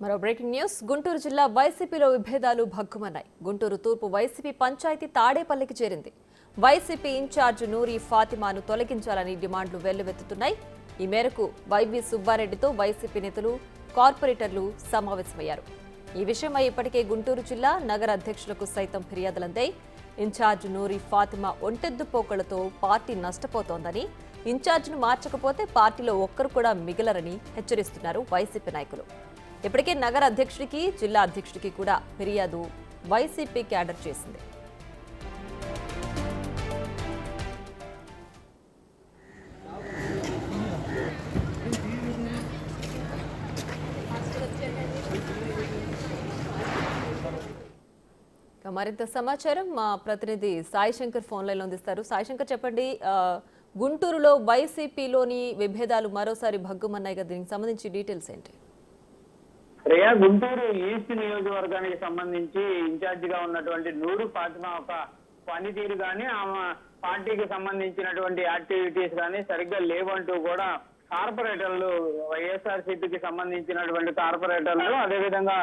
మరో breaking news. Guntur జిల్లా వైసీపీలో విభేదాలు భగ్గుమన్నాయి. గుంటూరు తూర్పు వైసీపీ పంచాయతీ తాడేపల్లికి చేరింది. వైసీపీ ఇన్ఛార్జ్ నూరి ఫాతిమాను తొలగించాలని డిమాండ్లు వెల్లువెత్తుతున్నాయి. ఈ మేరకు వైవి సుబ్బారెడ్డితో వైసీపీ నేతలు, కార్పొరేటర్లు సమావేశమయ్యారు. ఈ విషయమై ఇప్పటికే గుంటూరు జిల్లా నగర అధ్యక్షులకు సైతం ఫిర్యాదులందాయి. ఇన్ఛార్జ్ నూరి ఫాతిమా ఒంటెద్దు పోకలతో పార్టీ నష్టపోతోందని, ఇన్ఛార్జ్ను మార్చకపోతే పార్టీలో ఒక్కరు కూడా మిగలరని హెచ్చరిస్తున్నారు వైసీపీ నాయకులు. ఇప్పటికే నగర అధ్యక్షుడికి, జిల్లా అధ్యక్షుడికి కూడా ఫిర్యాదు వైసీపీ క్యాడర్ చేసింది. మరింత సమాచారం మా ప్రతినిధి సాయి శంకర్ ఫోన్ లైన్లో అందిస్తారు. సాయి శంకర్, చెప్పండి, గుంటూరులో వైసీపీలోని విభేదాలు మరోసారి భగ్గుమన్నాయి కదా, దీనికి సంబంధించి డీటెయిల్స్ ఏంటి? రియా, గుంటూరు ఈస్ట్ నియోజకవర్గానికి సంబంధించి ఇన్ఛార్జ్ గా ఉన్నటువంటి నూరు ఫాతిమా ఒక పనితీరు కానీ, ఆమె పార్టీకి సంబంధించినటువంటి యాక్టివిటీస్ కానీ సరిగ్గా లేవంటూ కూడా కార్పొరేటర్లు, వైఎస్ఆర్సీపీకి సంబంధించినటువంటి కార్పొరేటర్లు, అదేవిధంగా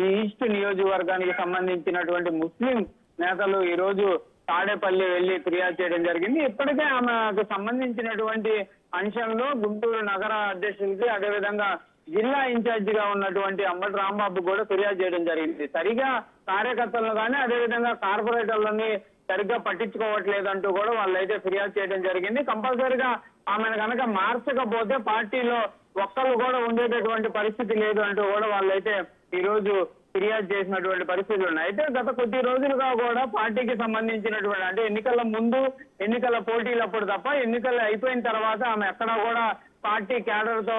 ఈ ఈస్ట్ నియోజకవర్గానికి సంబంధించినటువంటి ముస్లిం నేతలు ఈ రోజు తాడేపల్లి వెళ్లి ఫిర్యాదు చేయడం జరిగింది. ఇప్పటికే ఆమెకు సంబంధించినటువంటి అంశంలో గుంటూరు నగర అధ్యక్షుడికి, అదేవిధంగా జిల్లా ఇన్ఛార్జ్ గా ఉన్నటువంటి అంబటి రాంబాబు కూడా ఫిర్యాదు చేయడం జరిగింది. సరిగా కార్యకర్తలను కానీ, అదేవిధంగా కార్పొరేటర్లని సరిగ్గా పట్టించుకోవట్లేదంటూ కూడా వాళ్ళైతే ఫిర్యాదు చేయడం జరిగింది. కంపల్సరిగా ఆమెను కనుక మార్చకపోతే పార్టీలో ఒక్కరు కూడా ఉండేటటువంటి పరిస్థితి లేదు అంటూ కూడా వాళ్ళైతే ఈ రోజు ఫిర్యాదు చేసినటువంటి పరిస్థితులు ఉన్నాయి. అయితే గత కొద్ది రోజులుగా కూడా పార్టీకి సంబంధించినటువంటి, అంటే ఎన్నికల ముందు, ఎన్నికల పోటీలప్పుడు తప్ప ఎన్నికలు అయిపోయిన తర్వాత ఆమె ఎక్కడా కూడా పార్టీ క్యాడర్ తో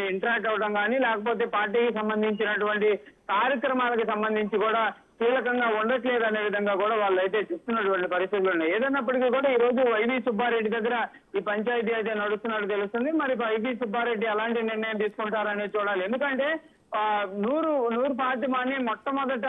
ఇంటరాక్ట్ అవడం కానీ, లేకపోతే పార్టీకి సంబంధించినటువంటి కార్యక్రమాలకు సంబంధించి కూడా కీలకంగా ఉండట్లేదు అనే విధంగా కూడా వాళ్ళు అయితే చెప్తున్నటువంటి పరిస్థితులు ఉన్నాయి. ఏదన్నప్పటికీ కూడా ఈ రోజు వైవి సుబ్బారెడ్డి దగ్గర ఈ పంచాయతీ అయితే నడుస్తున్నట్టు తెలుస్తుంది. మరి వైవి సుబ్బారెడ్డి ఎలాంటి నిర్ణయం తీసుకుంటారనేది చూడాలి. ఎందుకంటే నూరు ఫాతిమాని మొట్టమొదట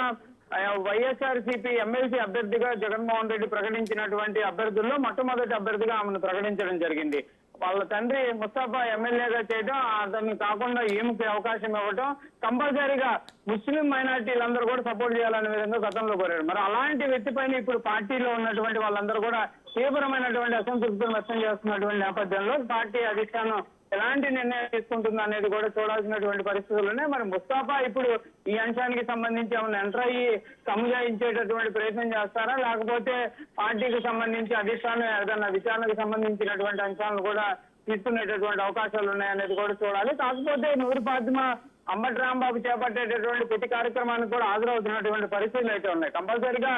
వైఎస్ఆర్సీపీ ఎమ్మెల్సీ అభ్యర్థిగా జగన్మోహన్ రెడ్డి ప్రకటించినటువంటి అభ్యర్థుల్లో మొట్టమొదటి అభ్యర్థిగా ఆమెను ప్రకటించడం జరిగింది. వాళ్ళ తండ్రి ముస్తాఫా ఎమ్మెల్యేగా చేయడం, అతన్ని కాకుండా ఈమెకి అవకాశం ఇవ్వడం, కంపల్సరీగా ముస్లిం మైనార్టీలందరూ కూడా సపోర్ట్ చేయాలనే విధంగా గతంలో కోరారు. మరి అలాంటి వ్యక్తి పైన ఇప్పుడు పార్టీలో ఉన్నటువంటి వాళ్ళందరూ కూడా తీవ్రమైనటువంటి అసంతృప్తిని వ్యక్తం చేస్తున్నటువంటి నేపథ్యంలో పార్టీ అధిష్టానం ఎలాంటి నిర్ణయం తీసుకుంటుంది అనేది కూడా చూడాల్సినటువంటి పరిస్థితుల్లోనే. మరి ముస్తాఫా ఇప్పుడు ఈ అంశానికి సంబంధించి ఏమైనా ఎంటర్ అయ్యి సముదాయించేటటువంటి ప్రయత్నం చేస్తారా, లేకపోతే పార్టీకి సంబంధించి అధిష్టానం ఏదైనా విచారణకు సంబంధించినటువంటి అంశాలను కూడా తీసుకునేటటువంటి అవకాశాలు ఉన్నాయనేది కూడా చూడాలి. కాకపోతే నూరు ఫాతిమా అంబటి రాంబాబు చేపట్టేటటువంటి ప్రతి కార్యక్రమానికి కూడా హాజరవుతున్నటువంటి పరిస్థితులు అయితే ఉన్నాయి. కంపల్సరీగా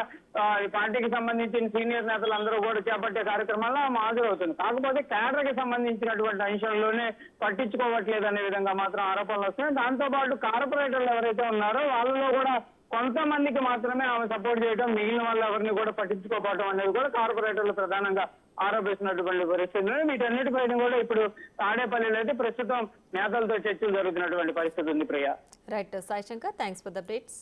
ఈ పార్టీకి సంబంధించిన సీనియర్ నేతలు అందరూ కూడా చేపట్టే కార్యక్రమాల్లో ఆమె హాజరవుతుంది. కాకపోతే క్యాడర్ కి సంబంధించినటువంటి అంశాల్లోనే పట్టించుకోవట్లేదు అనే విధంగా మాత్రం ఆరోపణలు వస్తున్నాయి. దాంతో పాటు కార్పొరేటర్లు ఎవరైతే ఉన్నారో వాళ్ళలో కూడా కొంతమందికి మాత్రమే ఆమె సపోర్ట్ చేయడం, మిగిలిన వాళ్ళు ఎవరిని కూడా పట్టించుకోవడం అనేది కూడా కార్పొరేటర్లు ప్రధానంగా ఆరోపిస్తున్నటువంటి పరిస్థితులు. వీటన్నిటిపైన కూడా ఇప్పుడు తాడేపల్లిలో అయితే ప్రస్తుతం నేతలతో చర్చలు జరుగుతున్నటువంటి పరిస్థితి ఉంది. Priya. Right Sai Shankar, thanks for the updates.